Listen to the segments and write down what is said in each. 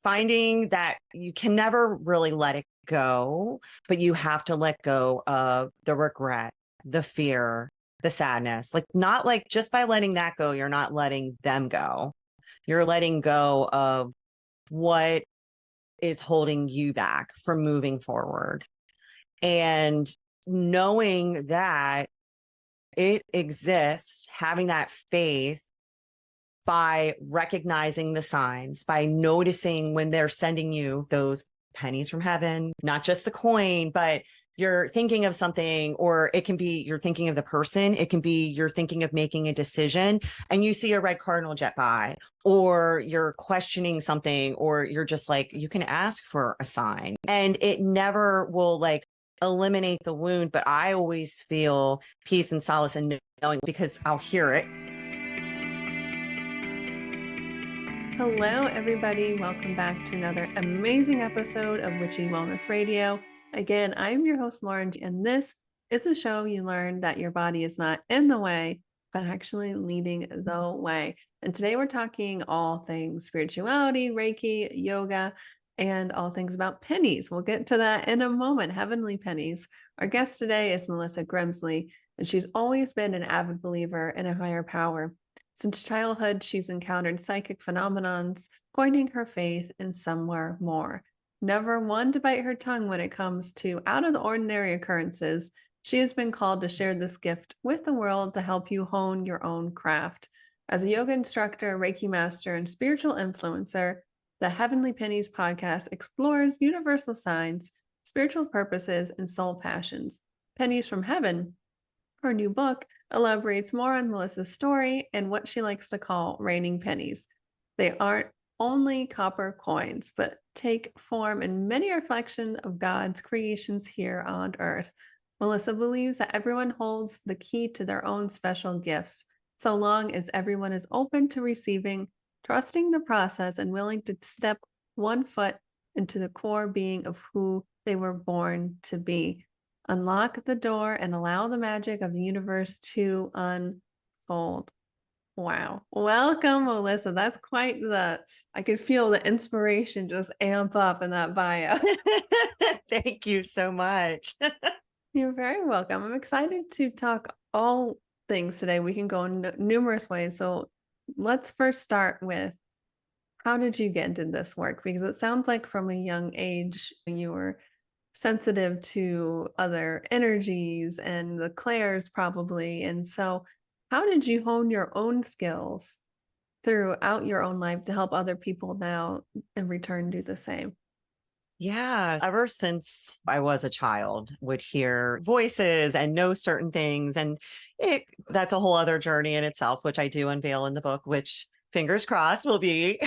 finding that you can never really let it go, but you have to let go of the regret, the fear, the sadness. Like, not like just by letting that go, you're not letting them go. You're letting go of what is holding you back from moving forward. And knowing that it exists, having that faith by recognizing the signs, by noticing when they're sending you those pennies from heaven, not just the coin, but you're thinking of something, or it can be you're thinking of the person. It can be you're thinking of making a decision and you see a red cardinal jet by, or you're questioning something, or you're just like, you can ask for a sign and it never will like eliminate the wound. But I always feel peace and solace in knowing, because I'll hear it. Hello, everybody. Welcome back to another amazing episode of Witchy Wellness Radio. Again, I'm your host, Lauren, and this is a show you learn that your body is not in the way, but actually leading the way. And today we're talking all things spirituality, Reiki, yoga, and all things about pennies. We'll get to that in a moment, heavenly pennies. Our guest today is Malissa Grimsley, and she's always been an avid believer in a higher power. Since childhood, she's encountered psychic phenomenons, pointing her faith in somewhere more. Never one to bite her tongue when it comes to out of the ordinary occurrences, she has been called to share this gift with the world to help you hone your own craft. As a yoga instructor, Reiki master, and spiritual influencer, the Heavenly Pennies podcast explores universal signs, spiritual purposes, and soul passions. Pennies from Heaven, her new book, elaborates more on Melissa's story and what she likes to call raining pennies. They aren't only copper coins, but take form in many reflection of God's creations here on earth. Melissa believes that everyone holds the key to their own special gifts, so long as everyone is open to receiving, trusting the process, and willing to step one foot into the core being of who they were born to be. Unlock the door and allow the magic of the universe to unfold. Wow. Welcome, Melissa. That's quite I could feel the inspiration just amp up in that bio. Thank you so much. You're very welcome. I'm excited to talk all things today. We can go in numerous ways. So let's first start with, how did you get into this work? Because it sounds like from a young age, you were sensitive to other energies and the clairs probably. And so how did you hone your own skills throughout your own life to help other people now in return do the same? Yeah, ever since I was a child, would hear voices and know certain things. And that's a whole other journey in itself, which I do unveil in the book, which fingers crossed will be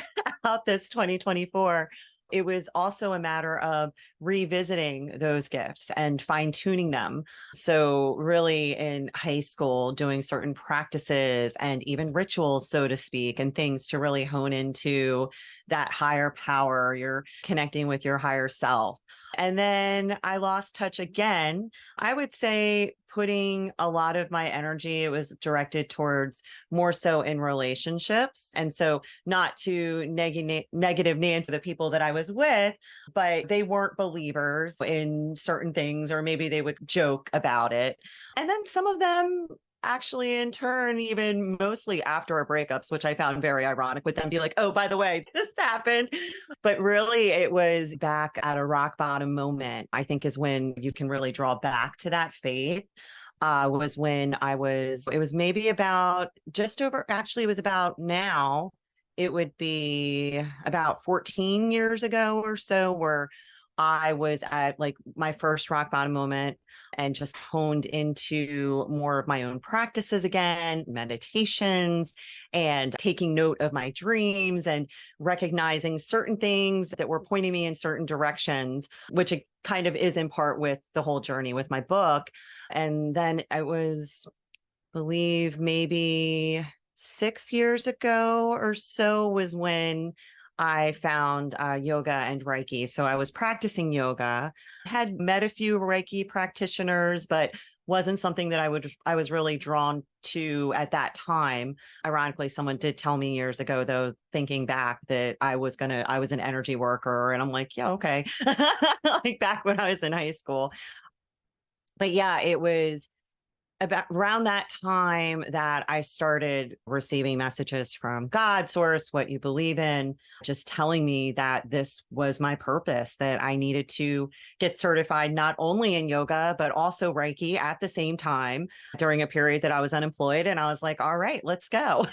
out this 2024. It was also a matter of revisiting those gifts and fine tuning them. So really in high school, doing certain practices and even rituals, so to speak, and things to really hone into that higher power. You're connecting with your higher self. And then I lost touch again. I would say putting a lot of my energy, it was directed towards more so in relationships. And so not to negative Nancy, the people that I was with, but they weren't believers in certain things, or maybe they would joke about it. And then some of them actually in turn, even mostly after our breakups, which I found very ironic, with them be like, oh, by the way, this happened. But really it was back at a rock bottom moment, I think, is when you can really draw back to that faith. Was when it was maybe about just over, actually it was about now, it would be about 14 years ago or so, where I was at like my first rock bottom moment and just honed into more of my own practices again, meditations, and taking note of my dreams and recognizing certain things that were pointing me in certain directions, which it kind of is in part with the whole journey with my book. And then I was, believe maybe 6 years ago or so was when I found yoga and Reiki. So I was practicing yoga, had met a few Reiki practitioners, but wasn't something that I was really drawn to at that time. Ironically, someone did tell me years ago, though, thinking back, that I was an energy worker. And I'm like, yeah, okay. Like back when I was in high school. But yeah, it was about around that time that I started receiving messages from God, source, what you believe in, just telling me that this was my purpose, that I needed to get certified not only in yoga, but also Reiki at the same time during a period that I was unemployed. And I was like, all right, let's go.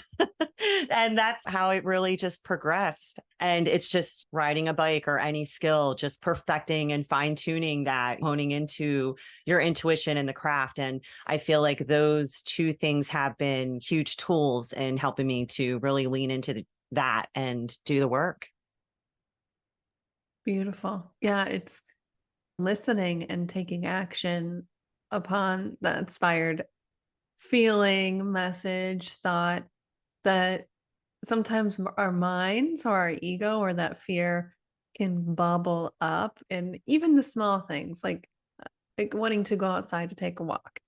And that's how it really just progressed. And it's just riding a bike or any skill, just perfecting and fine tuning that, honing into your intuition and the craft. And I feel like those two things have been huge tools in helping me to really lean into that and do the work. Beautiful. Yeah, it's listening and taking action upon the inspired feeling, message, thought that sometimes our minds or our ego or that fear can bubble up. And even the small things like wanting to go outside to take a walk.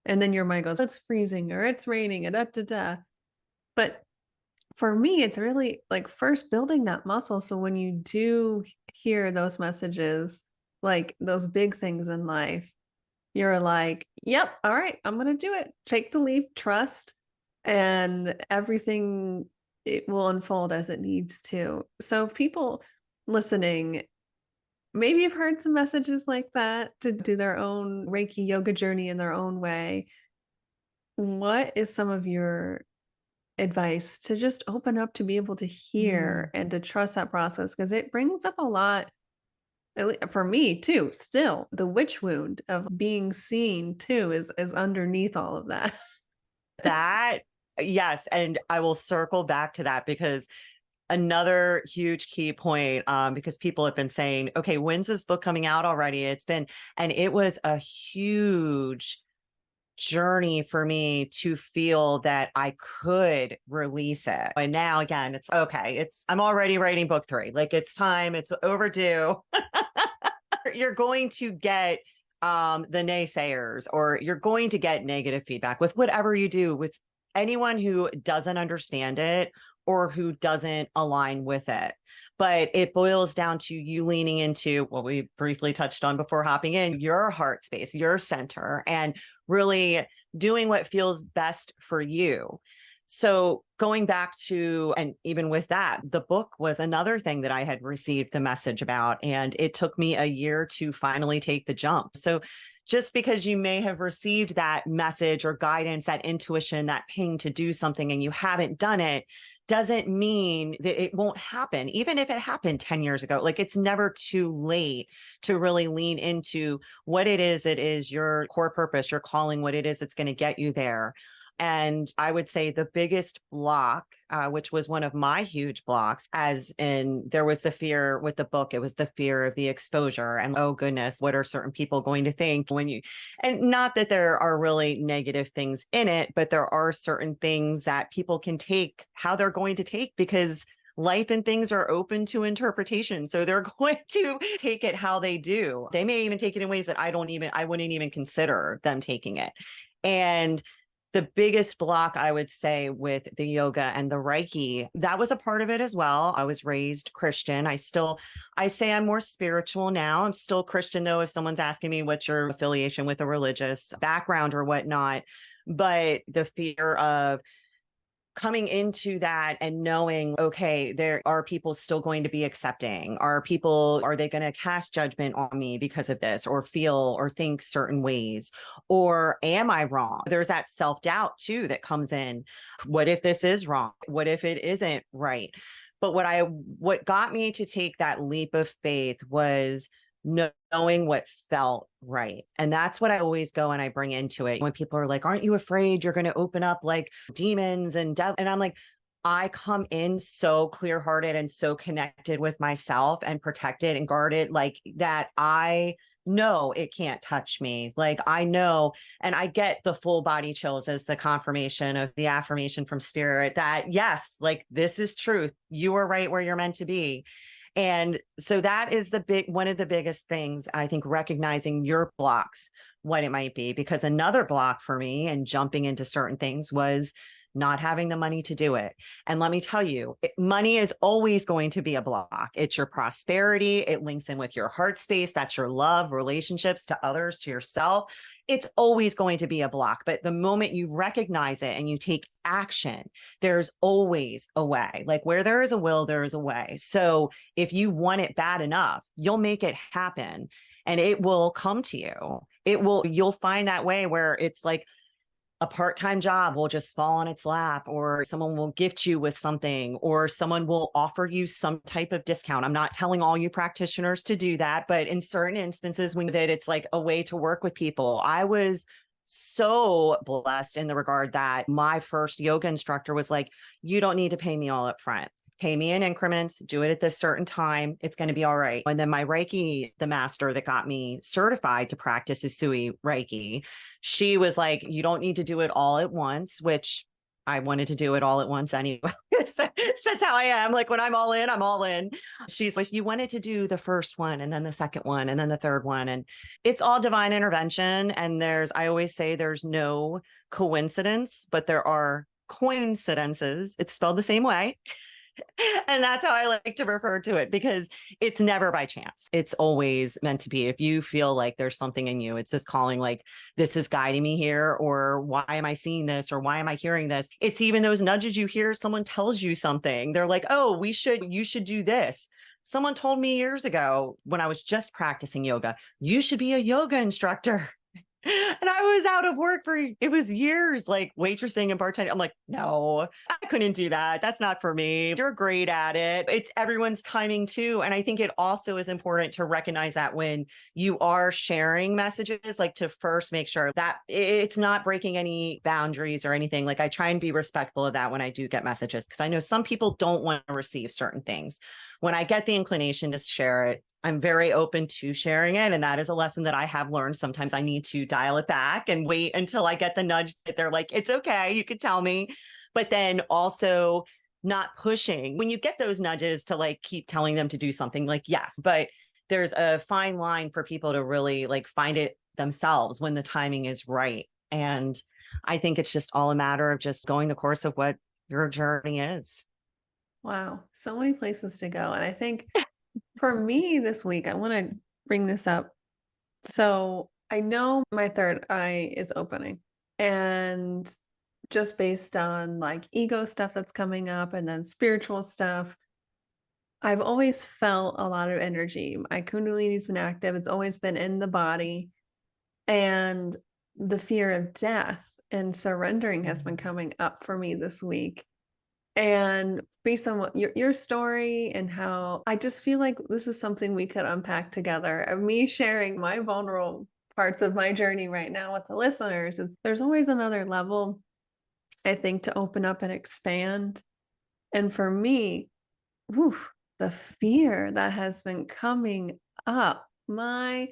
And then your mind goes, it's freezing or it's raining and da da da. But for me, it's really like first building that muscle. So when you do hear those messages, like those big things in life, you're like, yep, all right, I'm going to do it. Take the leap, trust, and everything, it will unfold as it needs to. So if people listening, maybe have heard some messages like that to do their own Reiki yoga journey in their own way. What is some of your advice to just open up to be able to hear Mm. and to trust that process? Because it brings up a lot, for me too, still the witch wound of being seen too is underneath all of that. That, yes. And I will circle back to that because another huge key point, because people have been saying, okay, when's this book coming out already? And it was a huge journey for me to feel that I could release it. And now again, it's okay. I'm already writing book 3. Like it's time, it's overdue. You're going to get the naysayers, or you're going to get negative feedback with whatever you do, with anyone who doesn't understand it or who doesn't align with it. But it boils down to you leaning into what we briefly touched on before hopping in, your heart space, your center, and really doing what feels best for you. So going back to, and even with that, the book was another thing that I had received the message about, and it took me a year to finally take the jump. So just because you may have received that message or guidance, that intuition, that ping to do something, and you haven't done it, doesn't mean that it won't happen. Even if it happened 10 years ago, like it's never too late to really lean into what it is your core purpose, your calling, what it is that's going to get you there. And I would say the biggest block, which was one of my huge blocks, as in there was the fear with the book, it was the fear of the exposure. And oh goodness, what are certain people going to think when you, and not that there are really negative things in it, but there are certain things that people can take how they're going to take, because life and things are open to interpretation. So they're going to take it how they do. They may even take it in ways that I wouldn't even consider them taking it. And the biggest block, I would say, with the yoga and the Reiki, that was a part of it as well. I was raised Christian. I say I'm more spiritual now. I'm still Christian, though, if someone's asking me what's your affiliation with a religious background or whatnot. But the fear of coming into that and knowing, okay, there are people still going to be accepting. Are they going to cast judgment on me because of this, or feel or think certain ways? Or am I wrong? There's that self-doubt too that comes in. What if this is wrong? What if it isn't right? But what got me to take that leap of faith was knowing what felt right. And that's what I always go and I bring into it. When people are like, aren't you afraid you're going to open up like demons and devil? And I'm like, I come in so clear-hearted and so connected with myself and protected and guarded, like that I know it can't touch me. Like I know, and I get the full body chills as the confirmation of the affirmation from spirit that yes, like this is truth. You are right where you're meant to be. And so that is one of the biggest things, I think, recognizing your blocks, what it might be, because another block for me and jumping into certain things was not having the money to do it. And let me tell you, money is always going to be a block. It's your prosperity. It links in with your heart space. That's your love, relationships to others, to yourself. It's always going to be a block. But the moment you recognize it and you take action, there's always a way. Like where there is a will, there is a way. So if you want it bad enough, you'll make it happen and it will come to you. You'll find that way where it's like, a part-time job will just fall on its lap, or someone will gift you with something, or someone will offer you some type of discount. I'm not telling all you practitioners to do that, but in certain instances, we know that it's like a way to work with people. I was so blessed in the regard that my first yoga instructor was like, you don't need to pay me all up front. Pay me in increments, do it at this certain time. It's going to be all right. And then my Reiki, the master that got me certified to practice Usui Reiki, she was like, you don't need to do it all at once, which I wanted to do it all at once anyway. So it's just how I am. Like when I'm all in, I'm all in. She's like, you wanted to do the first one and then the second one and then the third one. And it's all divine intervention. And I always say there's no coincidence, but there are coincidences. It's spelled the same way. And that's how I like to refer to it, because it's never by chance. It's always meant to be. If you feel like there's something in you, it's this calling, like this is guiding me here, or why am I seeing this, or why am I hearing this? It's even those nudges you hear, someone tells you something. They're like, oh, you should do this. Someone told me years ago when I was just practicing yoga, you should be a yoga instructor. And I was out of work it was years, like waitressing and bartending. I'm like, no, I couldn't do that. That's not for me. You're great at it. It's everyone's timing too. And I think it also is important to recognize that when you are sharing messages, like to first make sure that it's not breaking any boundaries or anything. Like I try and be respectful of that when I do get messages, because I know some people don't want to receive certain things. When I get the inclination to share it, I'm very open to sharing it. And that is a lesson that I have learned. Sometimes I need to dial it back and wait until I get the nudge that they're like, it's okay, you can tell me. But then also not pushing. When you get those nudges to like keep telling them to do something, like, yes, but there's a fine line for people to really like find it themselves when the timing is right. And I think it's just all a matter of just going the course of what your journey is. Wow. So many places to go. And I think for me this week, I want to bring this up. So I know my third eye is opening, and just based on like ego stuff that's coming up and then spiritual stuff, I've always felt a lot of energy. My Kundalini's been active. It's always been in the body, and the fear of death and surrendering has been coming up for me this week. And based on what your story and how I just feel like this is something we could unpack together. And me sharing my vulnerable parts of my journey right now with the listeners, there's always another level, I think, to open up and expand. And for me, whew, the fear that has been coming up, my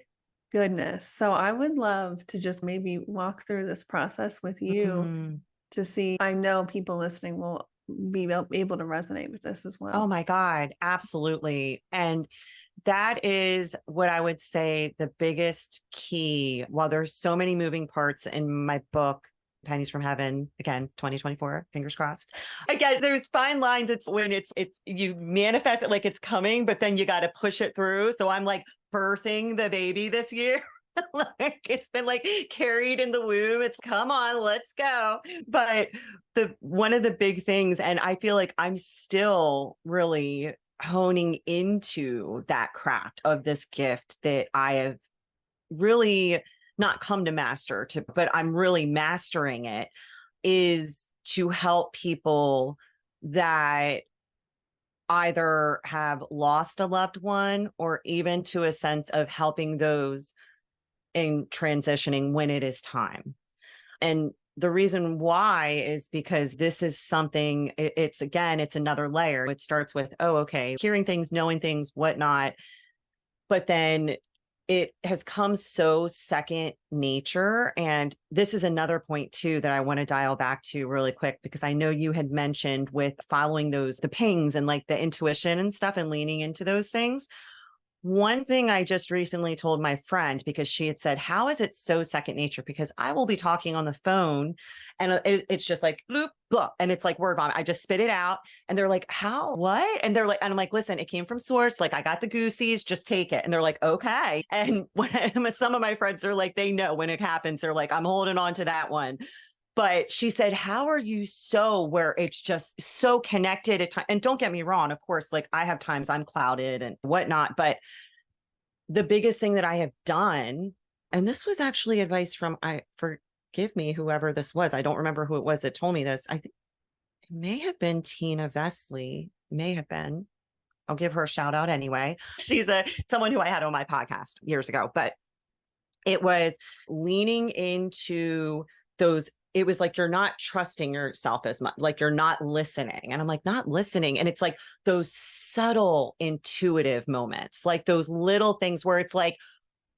goodness. So I would love to just maybe walk through this process with you to see. I know people listening will be able to resonate with this as well. Oh my God, absolutely. And that is what I would say the biggest key. While there's so many moving parts in my book, Pennies from Heaven, again, 2024, fingers crossed. Again, there's fine lines. It's when it's you manifest it like it's coming, but then you got to push it through. So I'm like birthing the baby this year. Like it's been like carried in the womb. It's come on, let's go. But one of the big things, and I feel like I'm still really honing into that craft of this gift that I have really not come to master to, but I'm really mastering it, is to help people that either have lost a loved one, or even to a sense of helping those in transitioning when it is time. And the reason why is because this is something, it's another layer. It starts with, oh, okay, hearing things, knowing things, whatnot. But then it has come so second nature. And this is another point too that I want to dial back to really quick, because I know you had mentioned with following the pings and like the intuition and stuff and leaning into those things. One thing I just recently told my friend, because she had said, how is it so second nature? Because I will be talking on the phone and it's just like, bloop, blah. And it's like word vomit. I just spit it out and they're like, how, what? And they're like, and I'm like, listen, it came from source. Like I got the goosies, just take it. And they're like, okay. And when some of my friends are like, they know when it happens, they're like, I'm holding on to that one. But she said, how are you so where it's just so connected at times? And don't get me wrong, of course, like I have times I'm clouded and whatnot. But the biggest thing that I have done, and this was actually advice from, forgive me, whoever this was. I don't remember who it was that told me this. I think it may have been Tina Vesley, may have been. I'll give her a shout out anyway. She's someone who I had on my podcast years ago, but it was leaning into those. It was like, you're not trusting yourself as much, like you're not listening. And I'm like, not listening. And it's like those subtle intuitive moments, like those little things where it's like,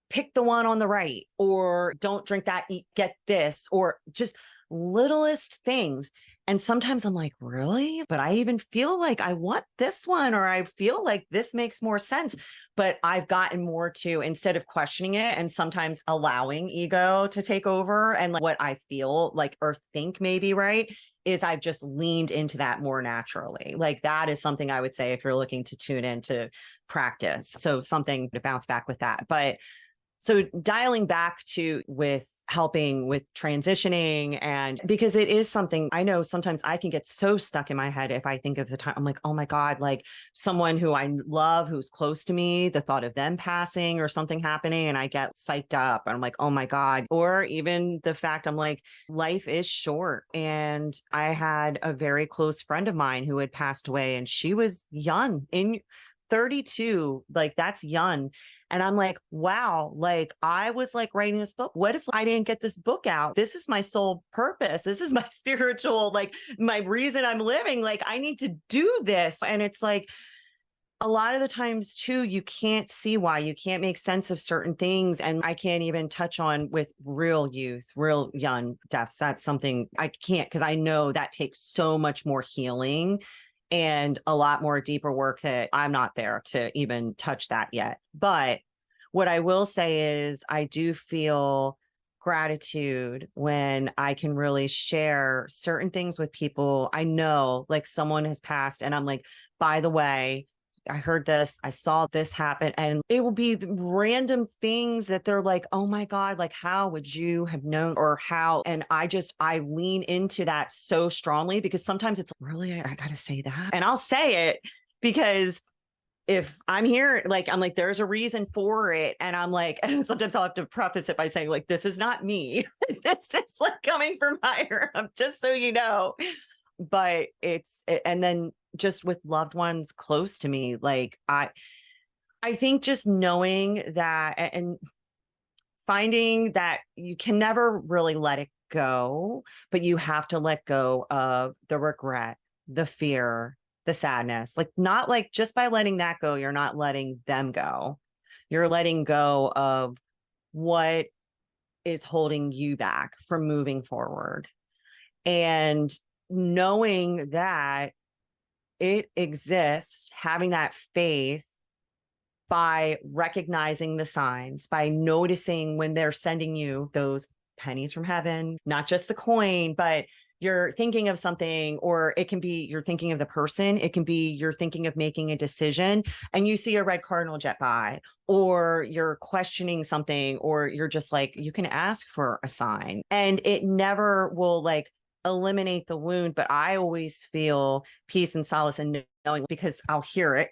pick the one on the right, or don't drink that, eat, get this, or just littlest things. And sometimes I'm like, really? But I even feel like I want this one, or I feel like this makes more sense. But I've gotten more to, instead of questioning it and sometimes allowing ego to take over and like what I feel like or think maybe right, is I've just leaned into that more naturally. Like that is something I would say if you're looking to tune in to practice. So something to bounce back with that. But so dialing back to with helping with transitioning, and because it is something I know sometimes I can get so stuck in my head if I think of the time, I'm like, oh my God, like someone who I love, who's close to me, the thought of them passing or something happening, and I get psyched up and I'm like, oh my God. Or even the fact I'm like, life is short. And I had a very close friend of mine who had passed away, and she was young, in 32, like that's young. And I'm like, wow, like I was like writing this book. What if I didn't get this book out? This is my sole purpose. This is my spiritual, like my reason I'm living. Like I need to do this. And it's like, a lot of the times too, you can't see why, you can't make sense of certain things. And I can't even touch on with real youth, real young deaths. That's something I can't, because I know that takes so much more healing and a lot more deeper work that I'm not there to even touch that yet. But what I will say is I do feel gratitude when I can really share certain things with people. I know like someone has passed and I'm like, by the way, I heard this, I saw this happen, and it will be random things that they're like, oh my God, like, how would you have known, or how? And I lean into that so strongly, because sometimes it's really, I got to say that. And I'll say it because if I'm here, like, I'm like, there's a reason for it. And I'm like, and sometimes I'll have to preface it by saying, like, this is not me. This is like coming from higher up, just so you know. But and then just with loved ones close to me, like I think just knowing that and finding that you can never really let it go, but you have to let go of the regret, the fear, the sadness. Like not like just by letting that go, you're not letting them go. You're letting go of what is holding you back from moving forward. And knowing that it exists, having that faith by recognizing the signs, by noticing when they're sending you those pennies from heaven, not just the coin, but you're thinking of something, or it can be you're thinking of the person. It can be you're thinking of making a decision and you see a red cardinal jet by, or you're questioning something, or you're just like, you can ask for a sign and it never will like eliminate the wound. But I always feel peace and solace in knowing, because I'll hear it.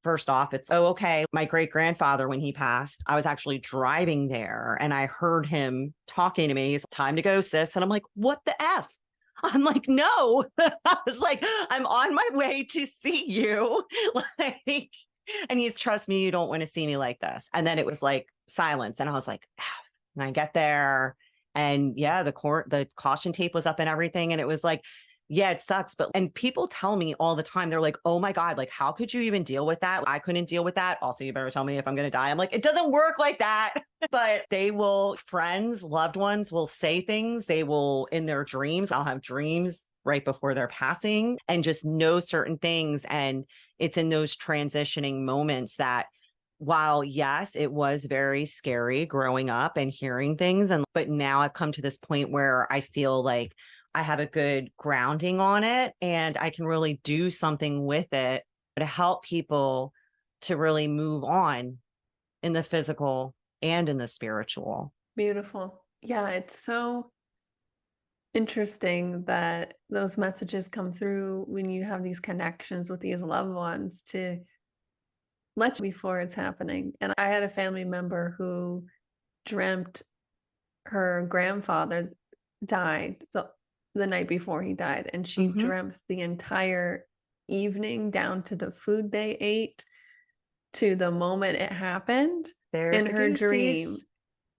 First off, it's, oh, okay. My great grandfather, when he passed, I was actually driving there and I heard him talking to me. He's time to go, sis. And I'm like, what the F? I'm like, no. I was like, I'm on my way to see you. Like, and he's, trust me, you don't want to see me like this. And then it was like silence. And I was like, F. And I get there. And yeah, the caution tape was up and everything. And it was like, Yeah, it sucks. And people tell me all the time, they're like, oh my God, like, how could you even deal with that? I couldn't deal with that. Also, you better tell me if I'm going to die. I'm like, it doesn't work like that. But friends, loved ones will say things. They will, in their dreams, I'll have dreams right before they're passing and just know certain things. And it's in those transitioning moments that, while yes, it was very scary growing up and hearing things, but now I've come to this point where I feel like I have a good grounding on it and I can really do something with it to help people to really move on in the physical and in the spiritual. Beautiful. Yeah, it's so interesting that those messages come through when you have these connections with these loved ones to let you before it's happening. And I had a family member who dreamt her grandfather died the night before he died, and she Mm-hmm. dreamt the entire evening down to the food they ate to the moment it happened There's in the her dream, goosies.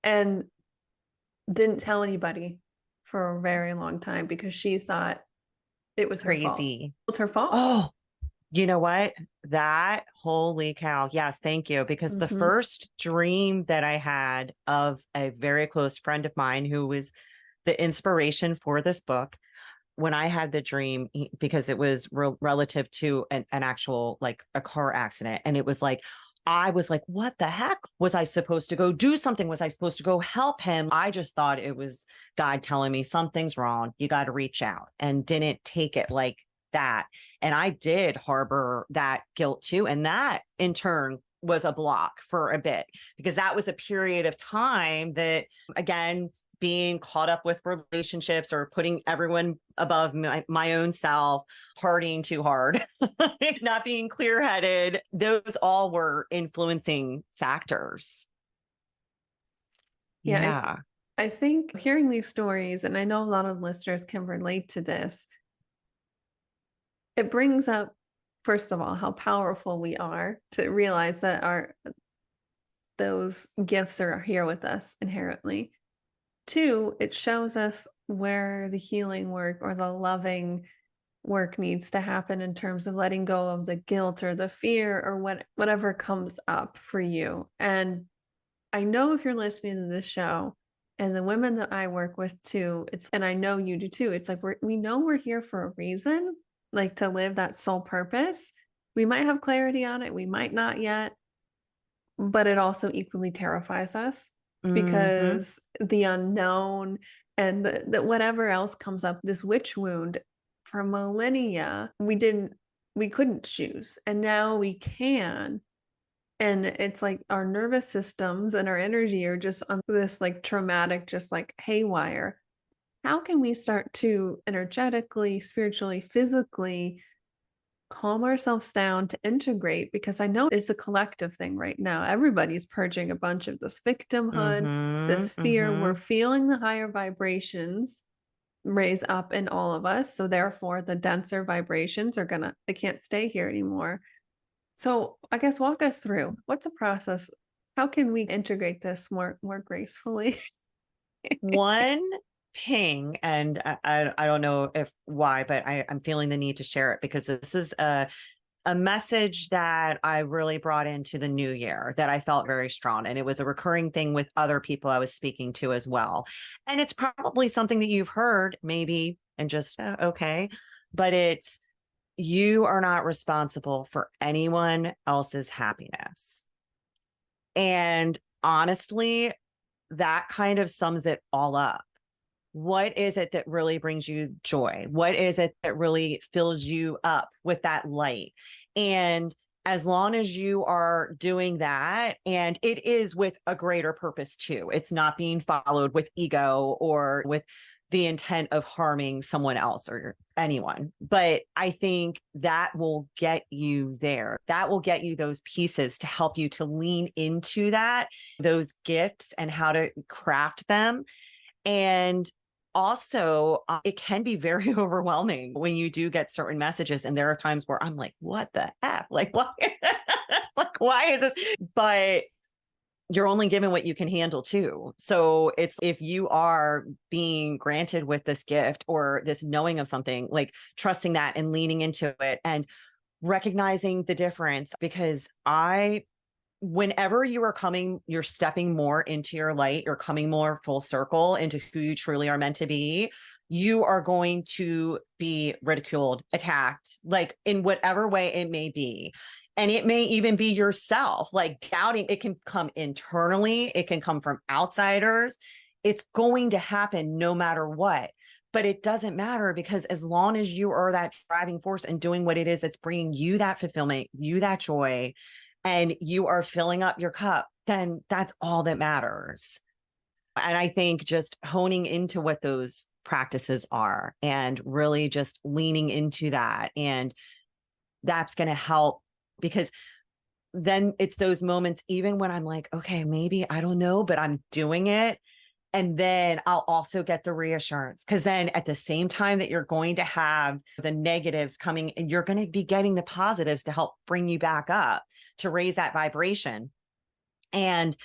and didn't tell anybody for a very long time because she thought it It's was her fault. crazy. It's her fault. Oh, you know what? That, holy cow. Yes, thank you. Because the Mhm. first dream that I had of a very close friend of mine who was the inspiration for this book, when I had the dream, because it was relative to an actual, like a car accident. And it was like, I was like, what the heck? Was I supposed to go do something? Was I supposed to go help him? I just thought it was God telling me something's wrong. You got to reach out, and didn't take it like that. And I did harbor that guilt too. And that in turn was a block for a bit, because that was a period of time that, again, being caught up with relationships or putting everyone above my own self, partying too hard, not being clear headed, those all were influencing factors. Yeah, Yeah. I think hearing these stories, and I know a lot of listeners can relate to this, it brings up, first of all, how powerful we are to realize that our those gifts are here with us inherently. Two, it shows us where the healing work or the loving work needs to happen in terms of letting go of the guilt or the fear or whatever comes up for you. And I know if you're listening to this show and the women that I work with too, and I know you do too, it's like we know we're here for a reason, like to live that soul purpose. We might have clarity on it, we might not yet, but it also equally terrifies us Mm-hmm. because the unknown and the whatever else comes up, this witch wound for millennia, we couldn't choose. And now we can. And it's like our nervous systems and our energy are just on this like traumatic, just like haywire. How can we start to energetically, spiritually, physically calm ourselves down to integrate? Because I know it's a collective thing right now. Everybody's purging a bunch of this victimhood, Mm-hmm. this fear. Mm-hmm. We're feeling the higher vibrations raise up in all of us. So therefore the denser vibrations they can't stay here anymore. So I guess walk us through what's a process. How can we integrate this more gracefully? One ping, and I don't know if why, but I'm feeling the need to share it, because this is a message that I really brought into the new year that I felt very strong. And it was a recurring thing with other people I was speaking to as well. And it's probably something that you've heard maybe and just, okay. But it's, you are not responsible for anyone else's happiness. And honestly, that kind of sums it all up. What is it that really brings you joy? What is it that really fills you up with that light? And as long as you are doing that, and it is with a greater purpose too, it's not being followed with ego or with the intent of harming someone else or anyone. But I think that will get you there. That will get you those pieces to help you to lean into that, those gifts and how to craft them. And also, it can be very overwhelming when you do get certain messages. And there are times where I'm like, what the F? Like, why? Like, why is this? But you're only given what you can handle too. So it's, if you are being granted with this gift or this knowing of something, like trusting that and leaning into it and recognizing the difference. Because whenever you're stepping more into your light, you're coming more full circle into who you truly are meant to be, you are going to be ridiculed, attacked, like in whatever way it may be. And it may even be yourself, like doubting. It can come internally, it can come from outsiders. It's going to happen no matter what. But it doesn't matter, because as long as you are that driving force and doing what it is that's bringing you that fulfillment, you that joy, and you are filling up your cup, then that's all that matters. And I think just honing into what those practices are and really just leaning into that. And that's going to help, because then it's those moments, even when I'm like, okay, maybe I don't know, but I'm doing it. And then I'll also get the reassurance, because then at the same time that you're going to have the negatives coming, and you're going to be getting the positives to help bring you back up, to raise that vibration. And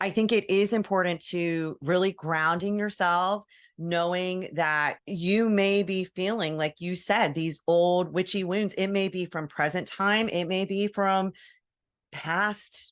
I think it is important to really grounding yourself, knowing that you may be feeling, like you said, these old witchy wounds. It may be from present time, it may be from past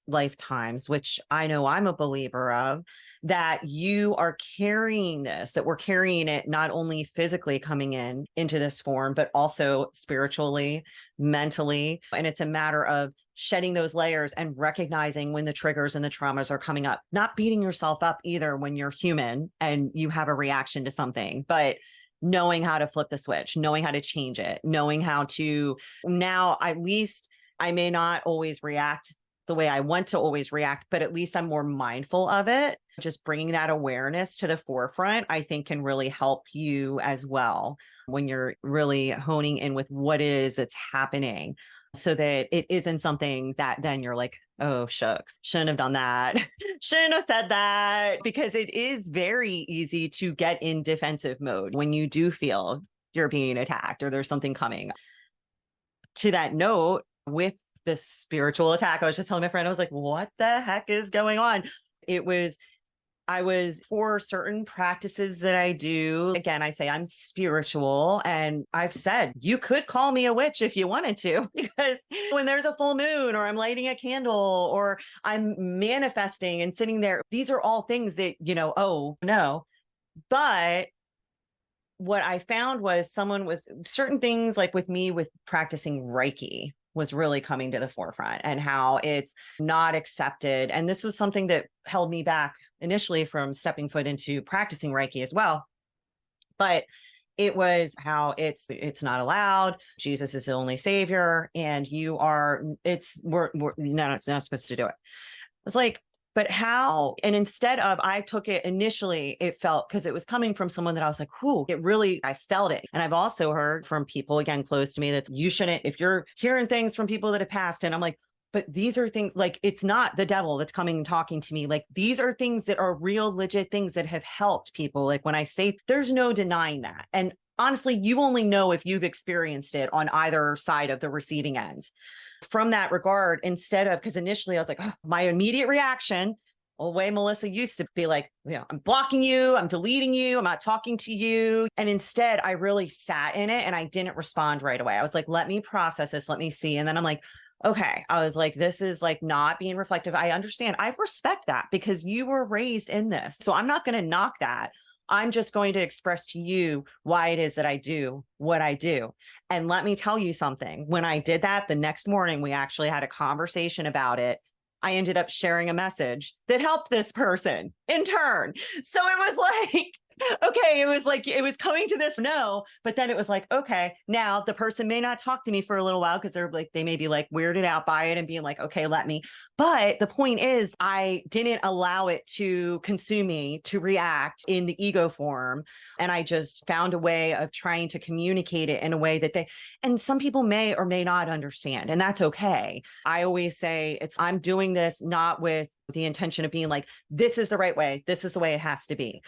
lifetimes, which I know I'm a believer of, that you are carrying this, that we're carrying it not only physically coming into this form, but also spiritually, mentally. And it's a matter of shedding those layers and recognizing when the triggers and the traumas are coming up, not beating yourself up either when you're human and you have a reaction to something, but knowing how to flip the switch, knowing how to change it, knowing how to, now at least I may not always react the way I want to always react, but at least I'm more mindful of it. Just bringing that awareness to the forefront, I think, can really help you as well when you're really honing in with what it is that's happening, so that it isn't something that then you're like, oh, shucks, shouldn't have done that. Shouldn't have said that. Because it is very easy to get in defensive mode when you do feel you're being attacked or there's something coming. To that note, with the spiritual attack, I was just telling my friend, I was like, what the heck is going on? I was, for certain practices that I do, again, I say I'm spiritual, and I've said, you could call me a witch if you wanted to, because when there's a full moon, or I'm lighting a candle, or I'm manifesting and sitting there, these are all things that, oh no. But what I found was certain things, like with me, with practicing Reiki, was really coming to the forefront, and how it's not accepted. And this was something that held me back initially from stepping foot into practicing Reiki as well. But it was how it's not allowed. Jesus is the only savior, and we're not supposed to do it. It's like, but how? And instead of, I took it initially, it felt, because it was coming from someone that I was like, whoo, I felt it. And I've also heard from people, again, close to me, that you shouldn't, if you're hearing things from people that have passed, and I'm like, but these are things, like, it's not the devil that's coming and talking to me. Like, these are things that are real, legit things that have helped people. Like, when I say, there's no denying that. And honestly, you only know if you've experienced it on either side of the receiving ends. From that regard, instead of, because initially I was like, oh, my immediate reaction, the way Melissa used to be like, I'm blocking you, I'm deleting you, I'm not talking to you. And instead, I really sat in it and I didn't respond right away. I was like, let me process this, let me see. And then I'm like, okay, I was like, this is like not being reflective. I understand. I respect that, because you were raised in this. So I'm not going to knock that. I'm just going to express to you why it is that I do what I do. And let me tell you something. When I did that, the next morning, we actually had a conversation about it. I ended up sharing a message that helped this person in turn. So it was like, okay, it was like, it was coming to this no, but then it was like, okay, now the person may not talk to me for a little while, because they may be like weirded out by it and being like, okay, let me. But the point is, I didn't allow it to consume me, to react in the ego form. And I just found a way of trying to communicate it in a way that and some people may or may not understand. And that's okay. I always say I'm doing this not with the intention of being like, this is the right way, this is the way it has to be.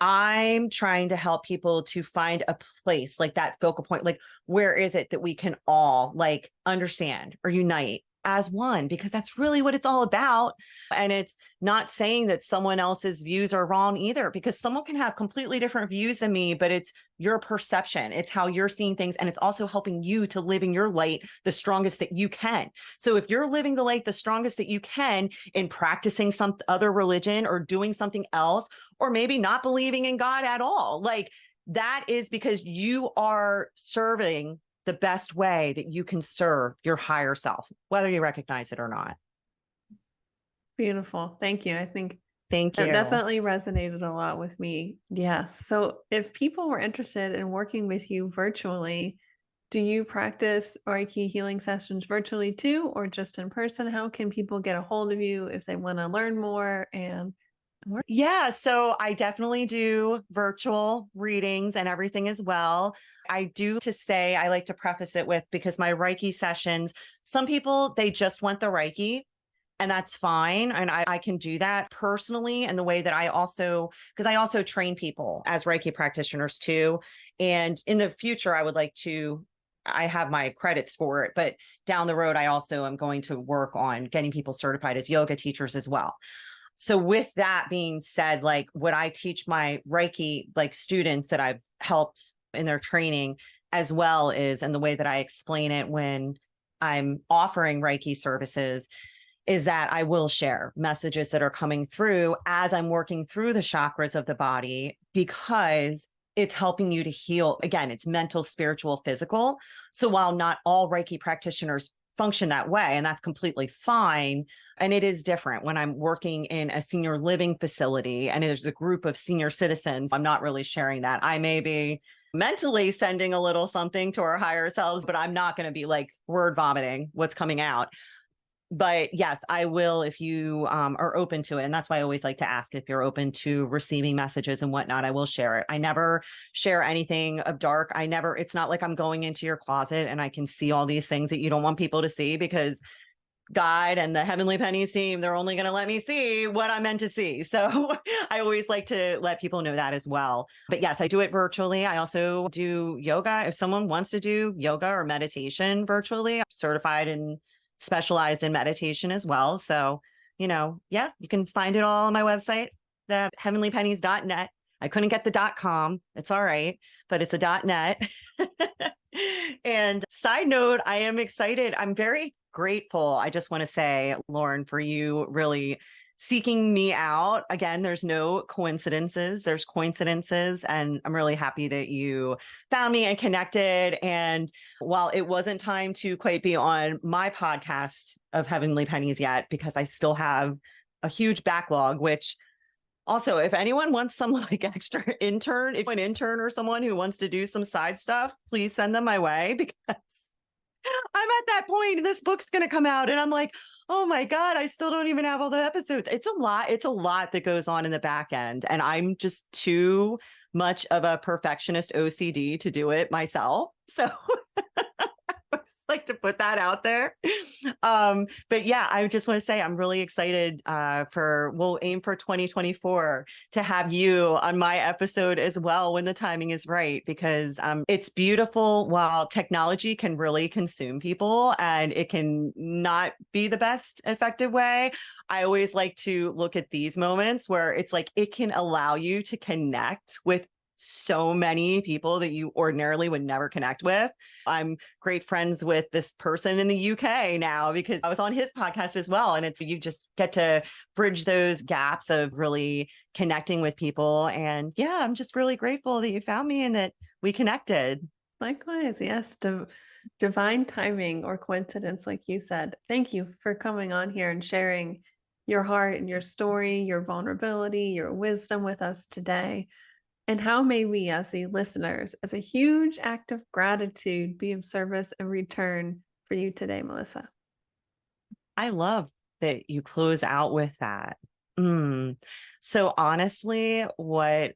I'm trying to help people to find a place, like that focal point, like, where is it that we can all like understand or unite as one, because that's really what it's all about. And it's not saying that someone else's views are wrong either, because someone can have completely different views than me, but it's your perception. It's how you're seeing things. And it's also helping you to live in your light the strongest that you can. So if you're living the light the strongest that you can in practicing some other religion or doing something else, or maybe not believing in God at all, like that is because you are serving the best way that you can serve your higher self, whether you recognize it or not. Beautiful. Thank you. I think Thank that you. definitely resonated a lot with me. Yes. So if people were interested in working with you virtually, do you practice Reiki healing sessions virtually too, or just in person? How can people get a hold of you if they want to learn more and work? Yeah, so I definitely do virtual readings and everything as well. I do to say, I like to preface it with, because my Reiki sessions, some people, they just want the Reiki. And that's fine. And I can do that personally. And the way that because I also train people as Reiki practitioners too. And in the future, I have my credits for it, but down the road, I also am going to work on getting people certified as yoga teachers as well. So with that being said, like what I teach my Reiki, like students that I've helped in their training as well is, and the way that I explain it when I'm offering Reiki services is that I will share messages that are coming through as I'm working through the chakras of the body, because it's helping you to heal. Again, it's mental, spiritual, physical. So while not all Reiki practitioners function that way, and that's completely fine, and it is different when I'm working in a senior living facility and there's a group of senior citizens, I'm not really sharing that. I may be mentally sending a little something to our higher selves, but I'm not going to be like word vomiting what's coming out. But yes, I will if you are open to it. And that's why I always like to ask if you're open to receiving messages and whatnot. I will share it. I never share anything of dark. It's not like I'm going into your closet and I can see all these things that you don't want people to see, because God and the Heavenly Pennies team, they're only going to let me see what I'm meant to see. So I always like to let people know that as well. But yes, I do it virtually. I also do yoga. If someone wants to do yoga or meditation virtually, I'm certified and specialized in meditation as well. So, yeah, you can find it all on my website, the heavenlypennies.net. I couldn't get the .com. It's all right, but it's a .net. And side note, I am excited. I'm very grateful. I just want to say, Lauren, for you really seeking me out. Again, there's no coincidences, there's coincidences. And I'm really happy that you found me and connected. And while it wasn't time to quite be on my podcast of Heavenly Pennies yet, because I still have a huge backlog, which also, if anyone wants some like extra intern, if an intern or someone who wants to do some side stuff, please send them my way, because I'm at that point and this book's going to come out and I'm like, oh my God, I still don't even have all the episodes. It's a lot. It's a lot that goes on in the back end. And I'm just too much of a perfectionist OCD to do it myself. So I just like to put that out there. But yeah, I just want to say I'm really excited we'll aim for 2024 to have you on my episode as well when the timing is right, because it's beautiful. While technology can really consume people and it can not be the best effective way, I always like to look at these moments where it's like it can allow you to connect with so many people that you ordinarily would never connect with. I'm great friends with this person in the UK now because I was on his podcast as well. And you just get to bridge those gaps of really connecting with people. And yeah, I'm just really grateful that you found me and that we connected. Likewise, yes. Divine timing or coincidence, like you said. Thank you for coming on here and sharing your heart and your story, your vulnerability, your wisdom with us today. And how may we, as the listeners, as a huge act of gratitude, be of service and return for you today, Melissa? I love that you close out with that. So honestly, what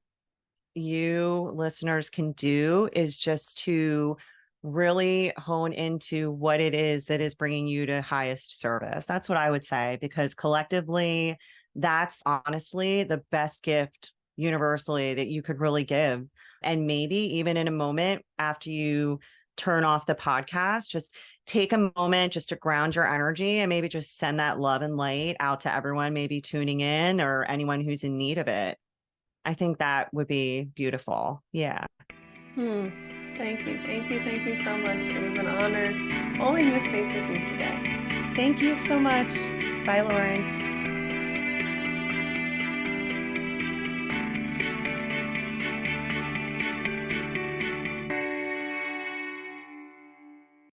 you listeners can do is just to really hone into what it is that is bringing you to highest service. That's what I would say, because collectively, that's honestly the best gift universally that you could really give. And maybe even in a moment after you turn off the podcast, just take a moment just to ground your energy and maybe just send that love and light out to everyone, maybe tuning in or anyone who's in need of it. I think that would be beautiful. Yeah. Thank you. Thank you. Thank you so much. It was an honor holding this space with you today. Thank you so much. Bye, Lauren.